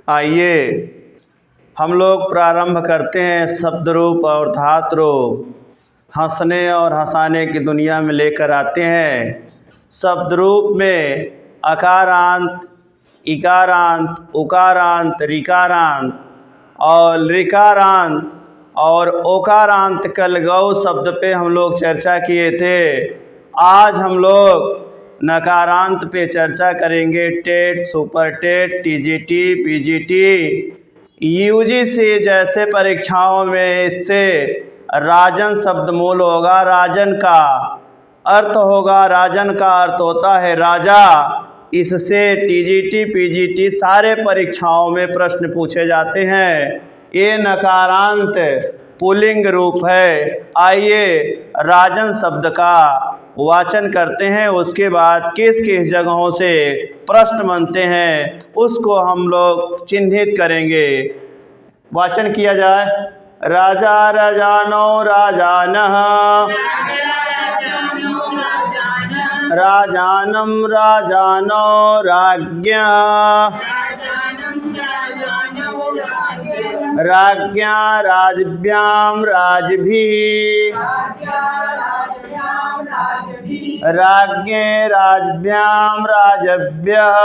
आइए हम लोग प्रारंभ करते हैं शब्द रूप और धातु रूप हंसने और हंसाने की दुनिया में लेकर आते हैं। शब्द रूप में अकारांत, इकारांत, उकारांत, ऋकारांत और ऋकारांत और ओकारांत कल गौ शब्द पे हम लोग चर्चा किए थे। आज हम लोग नकारांत पे चर्चा करेंगे। TET, super TET, TGT, PGT, UGC जैसे परीक्षाओं में इससे राजन शब्द मूल होगा। राजन का अर्थ होगा, राजन का अर्थ होता है राजा। इससे टीजीटी, पीजीटी सारे परीक्षाओं में प्रश्न पूछे जाते हैं। ये नकारांत पुल्लिंग रूप है। आइए राजन शब्द का वाचन करते हैं, उसके बाद किस किस जगहों से प्रश्न बनते हैं उसको हम लोग चिन्हित करेंगे। वाचन किया जाए। राजा राजानो राजानः, राजानं राजानो राज्ञः, राज्ञा राजभ्यां राजभिः, राज्ञे राजभ्यां राजभ्यः,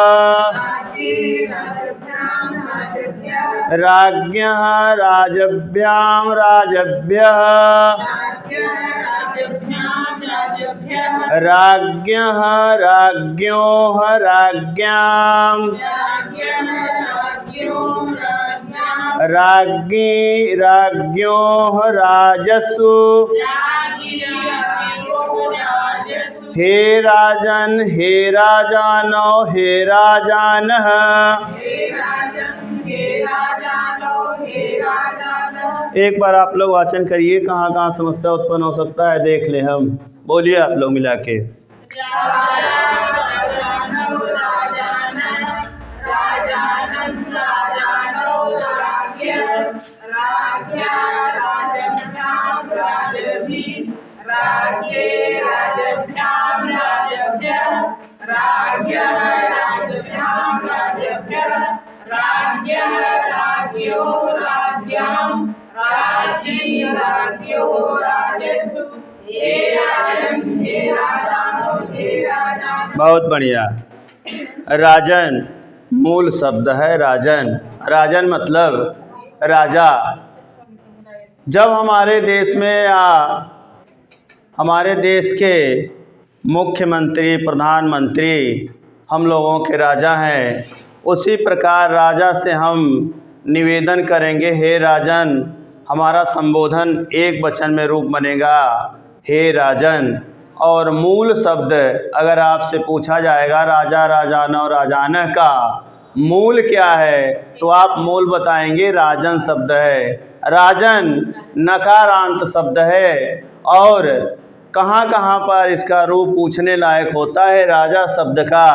राज्ञः राजभ्यां राजभ्यः, राज्ञः राज्ञोः राज्ञां, राज्ञी राज्ञोः राजसु, हे राजन हे राजानो हे राजानः। एक बार आप लोग वाचन करिए, कहाँ कहाँ समस्या उत्पन्न हो सकता है देख ले हम। बोलिए आप लोग मिला के। बहुत बढ़िया। राजन मूल शब्द है। राजन, राजन मतलब राजा। जब हमारे देश में या हमारे देश के मुख्यमंत्री, प्रधानमंत्री हम लोगों के राजा हैं, उसी प्रकार राजा से हम निवेदन करेंगे हे राजन। हमारा संबोधन एक वचन में रूप बनेगा हे राजन। और मूल शब्द अगर आपसे पूछा जाएगा राजा राजान और राजान का मूल क्या है, तो आप मूल बताएंगे राजन शब्द है। राजन नकारांत शब्द है और कहाँ कहाँ पर इसका रूप पूछने लायक होता है। राजा शब्द का,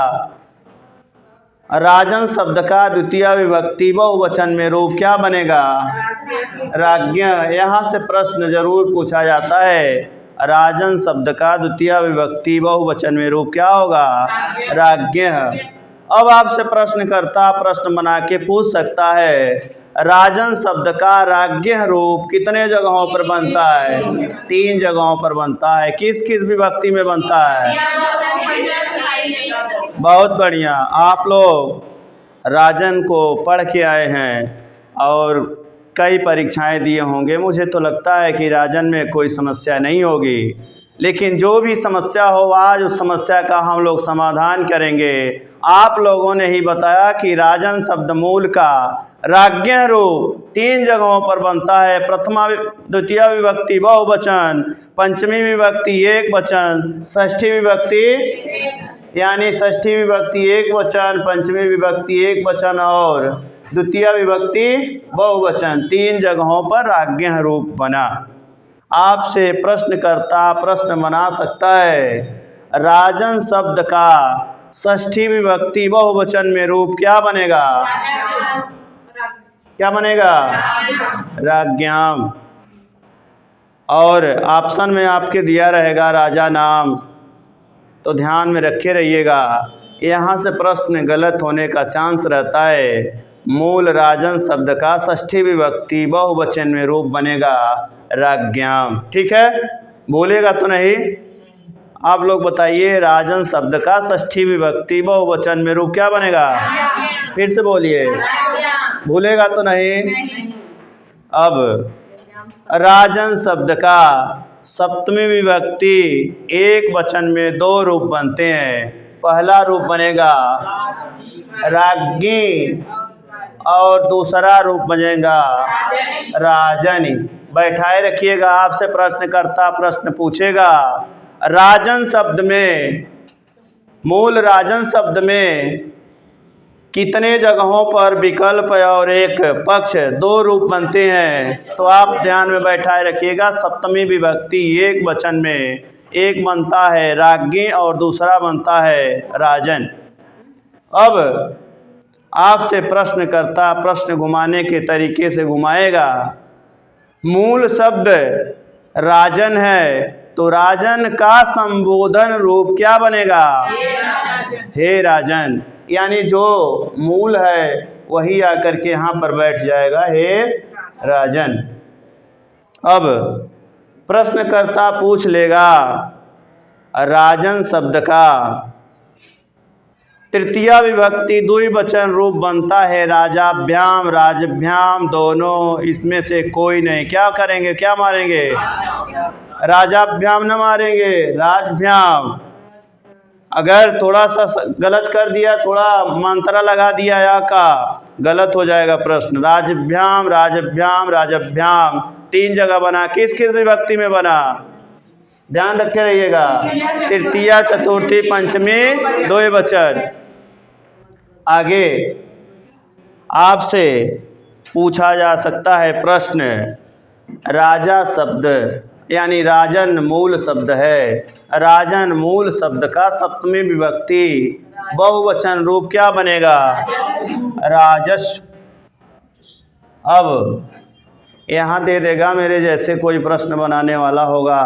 राजन शब्द का द्वितीय विभक्ति बहुवचन में रूप क्या बनेगा? राज्ञ। यहाँ से प्रश्न जरूर पूछा जाता है। राजन शब्द का द्वितीय विभक्ति बहुवचन में रूप क्या होगा? राज्ञ। अब आपसे प्रश्नकर्ता प्रश्न बना के पूछ सकता है राजन शब्द का राज्ञ रूप कितने जगहों पर बनता है? 3 जगहों पर बनता है। किस किस विभक्ति में बनता है? बहुत बढ़िया। आप लोग राजन को पढ़ के आए हैं और कई परीक्षाएं दिए होंगे। मुझे तो लगता है कि राजन में कोई समस्या नहीं होगी, लेकिन जो भी समस्या हो आज उस समस्या का हम लोग समाधान करेंगे। आप लोगों ने ही बताया कि राजन शब्द मूल का राज्ञ रूप 3 जगहों पर बनता है। प्रथमा द्वितीय विभक्ति बहुवचन, पंचमी विभक्ति एक वचन, षष्ठी विभक्ति यानी षष्ठी विभक्ति एक वचन, पंचमी विभक्ति एक वचन और द्वितीय विभक्ति बहुवचन। 3 जगहों पर राज्ञ रूप बना। आपसे प्रश्नकर्ता प्रश्न बना सकता है राजन शब्द का षष्ठी विभक्ति बहुवचन में रूप क्या बनेगा? क्या बनेगा? राज्ञाम। और ऑप्शन में आपके दिया रहेगा राजा नाम, तो ध्यान में रखे रहिएगा। यहाँ से प्रश्न गलत होने का चांस रहता है। मूल राजन शब्द का षष्ठी विभक्ति बहुवचन में रूप बनेगा राज्ञाम। ठीक है, बोलेगा तो नहीं? आप लोग बताइए, राजन शब्द का षष्ठी विभक्ति बहुवचन में रूप क्या बनेगा? फिर से बोलिए, भूलेगा तो नहीं? अब राजन शब्द का सप्तमी विभक्ति एक वचन में दो रूप बनते हैं। पहला रूप बनेगा राज्ञी और दूसरा रूप बनेगा राजनी। बैठाए रखिएगा, आपसे प्रश्नकर्ता प्रश्न पूछेगा। राजन शब्द में, मूल राजन शब्द में कितने जगहों पर विकल्प और एक पक्ष दो रूप बनते हैं? तो आप ध्यान में बैठाए रखिएगा। सप्तमी विभक्ति एक वचन में एक बनता है राज्ञी और दूसरा बनता है राजन। अब आपसे प्रश्नकर्ता प्रश्न घुमाने के तरीके से घुमाएगा। मूल शब्द राजन है, तो राजन का संबोधन रूप क्या बनेगा? हे राजन। यानी जो मूल है वही आकर के यहाँ पर बैठ जाएगा, हे राजन। अब प्रश्नकर्ता पूछ लेगा, राजन शब्द का तृतीया विभक्ति द्विवचन रूप बनता है राजाभ्याम राजभ्याम दोनों, इसमें से कोई नहीं। क्या करेंगे, क्या मारेंगे? राजाभ्याम न मारेंगे, राजभ्याम। अगर थोड़ा सा गलत कर दिया, थोड़ा मंत्रा लगा दिया या का, गलत हो जाएगा प्रश्न। राजभ्याम राजभ्याम राजभ्याम तीन जगह बना। किस किस विभक्ति में बना? ध्यान रखे रहिएगा, तृतीया चतुर्थी पंचमी द्विवचन। आगे आपसे पूछा जा सकता है प्रश्न, राजा शब्द यानी राजन मूल शब्द है। राजन मूल शब्द का सप्तमी विभक्ति बहुवचन रूप क्या बनेगा? राजस्व। अब यहाँ दे देगा, मेरे जैसे कोई प्रश्न बनाने वाला होगा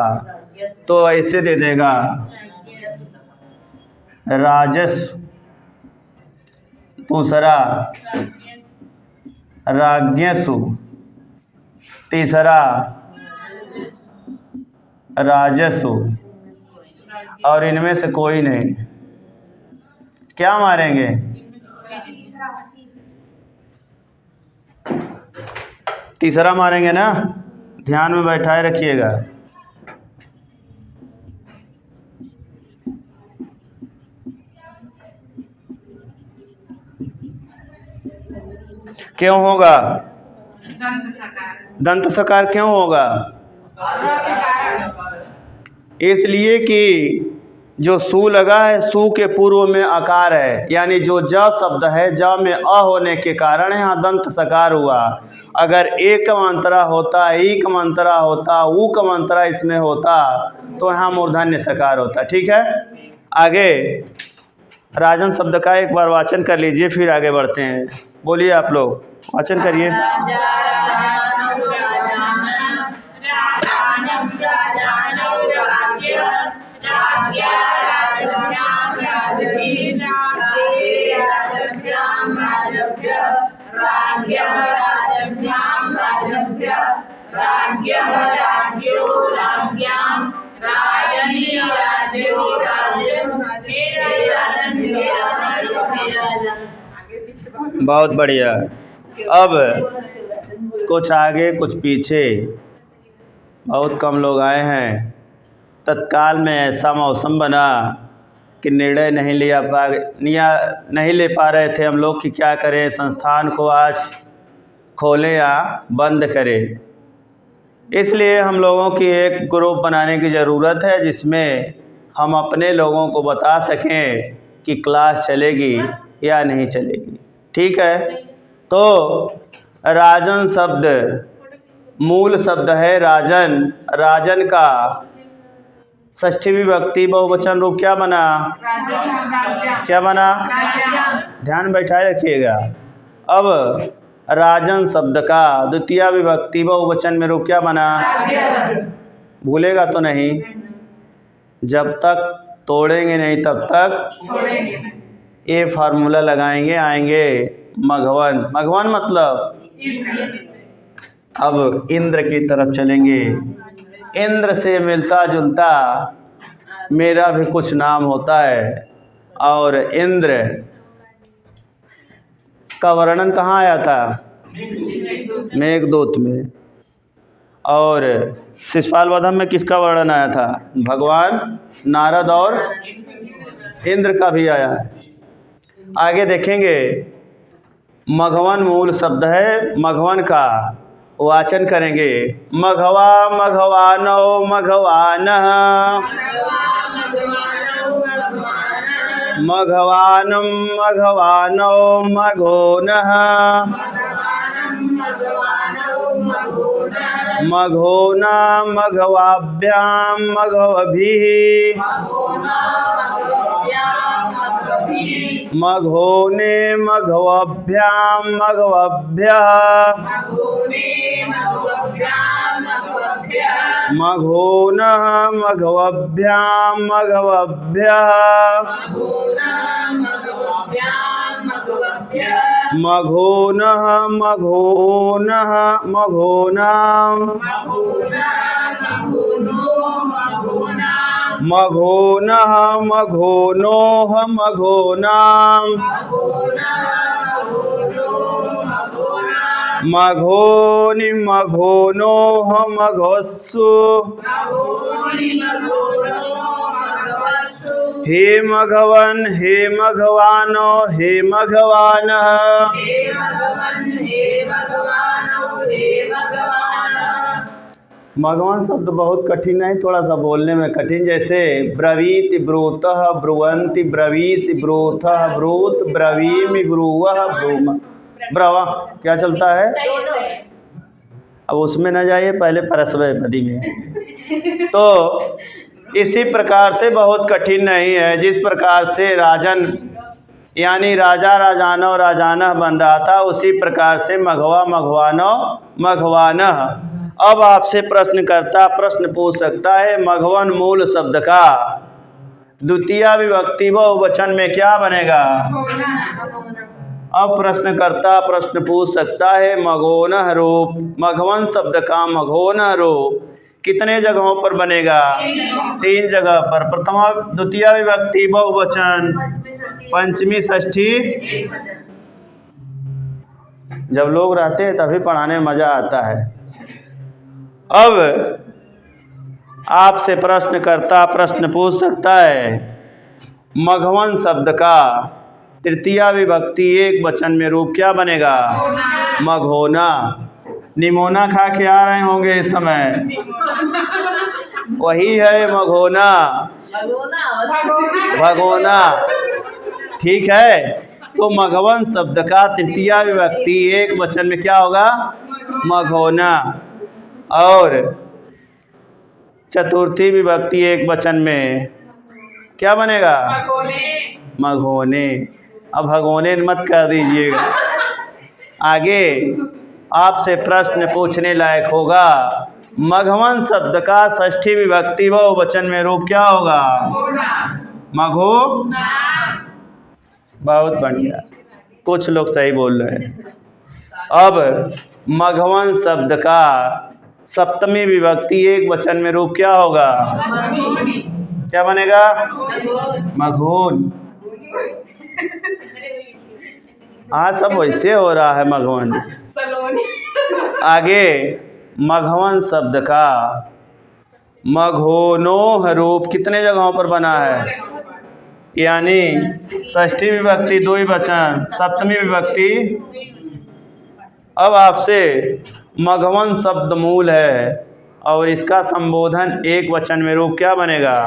तो ऐसे दे देगा, राजस्व, दूसरा राज्ञसु, तीसरा राजस्व, और इनमें से कोई नहीं। क्या मारेंगे? तीसरा मारेंगे ना, ध्यान में बैठाए रखिएगा। क्यों होगा? दंत सकार क्यों होगा? इसलिए कि जो सु लगा है, सु के पूर्व में आकार है, यानी जो ज शब्द है, ज में अ होने के कारण यहाँ दंत सकार हुआ। अगर ए का मंत्रा होता, ई का मंत्रा होता, ऊ का मंत्रा इसमें होता तो यहाँ मूर्धन्य सकार होता। ठीक है, आगे राजन शब्द का एक बार वाचन कर लीजिए, फिर आगे बढ़ते हैं। बोलिए, आप लोग वाचन करिए। बहुत बढ़िया। अब कुछ आगे कुछ पीछे, बहुत कम लोग आए हैं। तत्काल में ऐसा मौसम बना कि निर्णय नहीं ले पा रहे थे हम लोग कि क्या करें, संस्थान को आज खोलें या बंद करें। इसलिए हम लोगों की एक ग्रुप बनाने की ज़रूरत है जिसमें हम अपने लोगों को बता सकें कि क्लास चलेगी या नहीं चलेगी। ठीक है, तो राजन शब्द मूल शब्द है राजन। राजन का षष्ठी विभक्ति बहुवचन रूप क्या बना? क्या बना? ध्यान बैठाए रखिएगा। अब राजन शब्द का द्वितीया विभक्ति बहुवचन में रूप क्या बना? भूलेगा तो नहीं? जब तक तोड़ेंगे नहीं तब तक ये फार्मूला लगाएंगे, आएंगे मघवन। मघवन मतलब अब इंद्र की तरफ चलेंगे। इंद्र से मिलता जुलता मेरा भी कुछ नाम होता है। और इंद्र का वर्णन कहाँ आया था? मेघदूत में। और शिशुपाल वधम में किसका वर्णन आया था? भगवान नारद और इंद्र का भी आया है। आगे देखेंगे। मघवन मूल शब्द है। मघवन का वाचन करेंगे। मघवा मघवानो मघवानः, मघवानं मघवानो मघोनः, मघोना मघवाभ्यां मघवभिः, मघोने मघवभ्यां मघवभ्यः, मघोनः मघवभ्यां मघवभ्यः, मघोनः मघोनः मघोनां, मघोनः मघोनोः मघोनां, मघोनि मघोनोः मघोत्सु, हे मघवन हे मघवानो हे मघवानः। मघवन शब्द बहुत कठिन है, थोड़ा सा बोलने में कठिन। जैसे ब्रवीति ब्रूतः ब्रुवन्ति, ब्रवीसि ब्रूथः ब्रूत, ब्रवीमि ब्रुवः ब्रूम। ब्रवा क्या चलता है? अब उसमें न जाइए, पहले परस्वय पदी में। तो इसी प्रकार से बहुत कठिन नहीं है। जिस प्रकार से राजन यानी राजा राजानो राजाना बन रहा था, उसी प्रकार से मघवा मघवानो मघवानः। अब आपसे प्रश्नकर्ता प्रश्न पूछ सकता है, मघवन मूल शब्द का द्वितीय विभक्ति बहुवचन में क्या बनेगा? अब प्रश्नकर्ता प्रश्न पूछ सकता है, मघोनः रूप मघवन शब्द का मघोनः रूप कितने जगहों पर बनेगा? 3 जगह पर। प्रथमा द्वितीय विभक्ति बहुवचन, पंचमी षष्ठी। जब लोग रहते हैं तभी पढ़ाने में मजा आता है। अब आपसे प्रश्नकर्ता प्रश्न पूछ सकता है, मघवन शब्द का तृतीय विभक्ति एक वचन में रूप क्या बनेगा? मघोना। निमोना खा के आ रहे होंगे इस समय, वही है मघोना, भगोना। ठीक है। तो मघवन शब्द का तृतीय विभक्ति एक वचन में क्या होगा? मघोना। और चतुर्थी विभक्ति एक वचन में क्या बनेगा? मघोने। अब भगोने मत कर दीजिएगा। आगे आपसे प्रश्न पूछने लायक होगा, मघवन शब्द का षष्ठी विभक्ति बहुवचन में रूप क्या होगा? मघो। बहुत बढ़िया, कुछ लोग सही बोल रहे हैं। अब मघवन शब्द का सप्तमी विभक्ति एक वचन में रूप क्या होगा? क्या बनेगा? मघोन। हाँ, सब वैसे हो रहा है मघवन। आगे मघवन शब्द का मघोनोह रूप कितने जगहों पर बना है? यानी षष्ठी विभक्ति द्विवचन, सप्तमी विभक्ति। अब आपसे मघवन शब्द मूल है और इसका संबोधन एक वचन में रूप क्या बनेगा?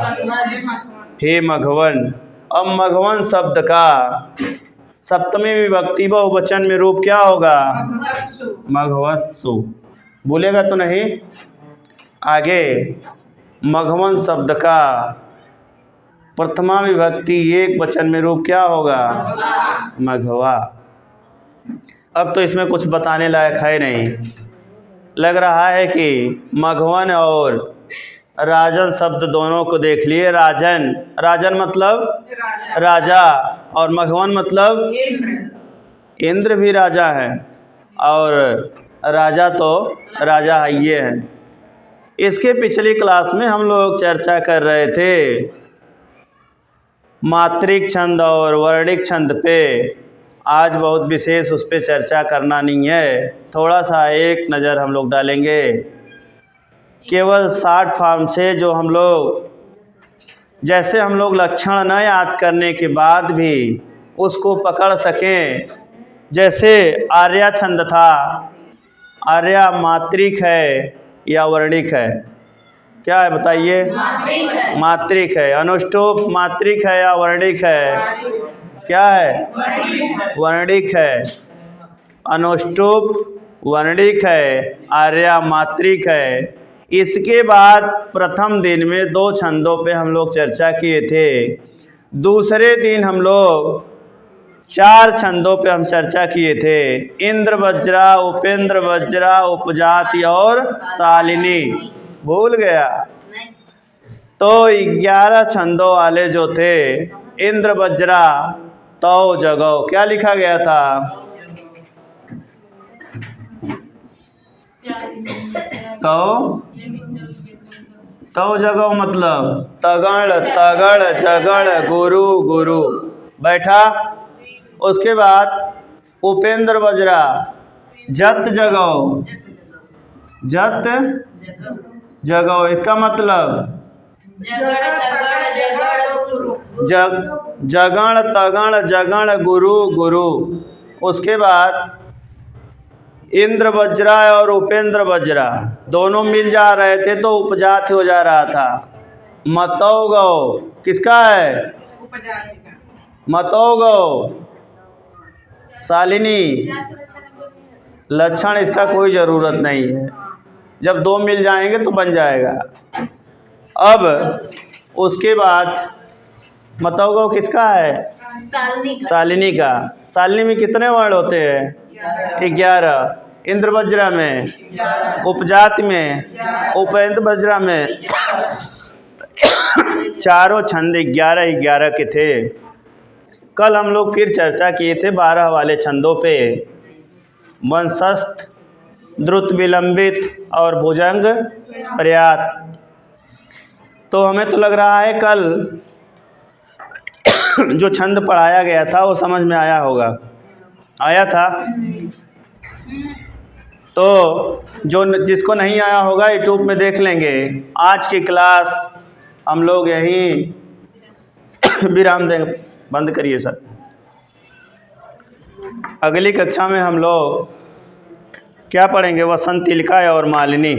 हे मघवन। अब मघवन शब्द का सप्तमी विभक्ति बहुवचन में रूप क्या होगा? मघवत्सु। बोलेगा तो नहीं? आगे मघवन शब्द का प्रथमा विभक्ति एक वचन में रूप क्या होगा? मघवा। अब तो इसमें कुछ बताने लायक है नहीं। लग रहा है कि मघवन और राजन शब्द दोनों को देख लिए। राजन, राजन मतलब राजा, और मघवन मतलब इंद्र भी राजा है और राजा तो राजा ही है। इसके पिछली क्लास में हम लोग चर्चा कर रहे थे मात्रिक छंद और वर्णिक छंद पे। आज बहुत विशेष उस पर चर्चा करना नहीं है, थोड़ा सा एक नज़र हम लोग डालेंगे। केवल 60 फॉर्म से जो हम लोग जैसे हम लोग लक्षण न याद करने के बाद भी उसको पकड़ सकें। जैसे आर्या छंद था, आर्या मात्रिक है या वर्णिक है? क्या है बताइए? मात्रिक है। अनुष्टुप मात्रिक है या वर्णिक है? क्या है? वर्णिक है। अनुष्टुप वर्णिक है, आर्या मात्रिक है। इसके बाद प्रथम दिन में 2 छंदों पे हम लोग चर्चा किए थे। दूसरे दिन हम लोग 4 छंदों पे हम चर्चा किए थे, इंद्र वज्रा, उपेंद्र वज्रा, उपजाति और शालिनी। भूल गया? तो 11 छंदों वाले जो थे, इंद्र वज्रा तो जगो, क्या लिखा गया था? तो जगो मतलब तगण तगड़ जगड़ गुरु गुरु, बैठा। उसके बाद उपेंद्र वज्रा जत जगो, जत जगो, इसका मतलब जगण तगण जगण गुरु गुरु। उसके बाद इंद्र वज्रा और उपेंद्र वज्रा दोनों मिल जा रहे थे तो उपजात हो जा रहा था। मतौ गौ किसका है? मतौ गौ शालिनी। लक्षण इसका कोई ज़रूरत नहीं है, जब 2 मिल जाएंगे तो बन जाएगा। अब उसके बाद मतौ गौ किसका है? शालिनी का। शालिनी में कितने वर्ण होते हैं? 11। इंद्र वज्रा में, उपजाति में, उपेंद्र वज्रा में चारों छंद 11 के थे। कल हम लोग फिर चर्चा किए थे 12 वाले छंदों पे, वंशस्थ, द्रुत विलंबित और भुजंग पर्यात। तो हमें तो लग रहा है कल जो छंद पढ़ाया गया था वो समझ में आया होगा। आया था? तो जो जिसको नहीं आया होगा यूट्यूब में देख लेंगे। आज की क्लास हम लोग यहीं विराम देंगे। बंद करिए सर। अगली कक्षा में हम लोग क्या पढ़ेंगे? वसंत तिलका और मालिनी।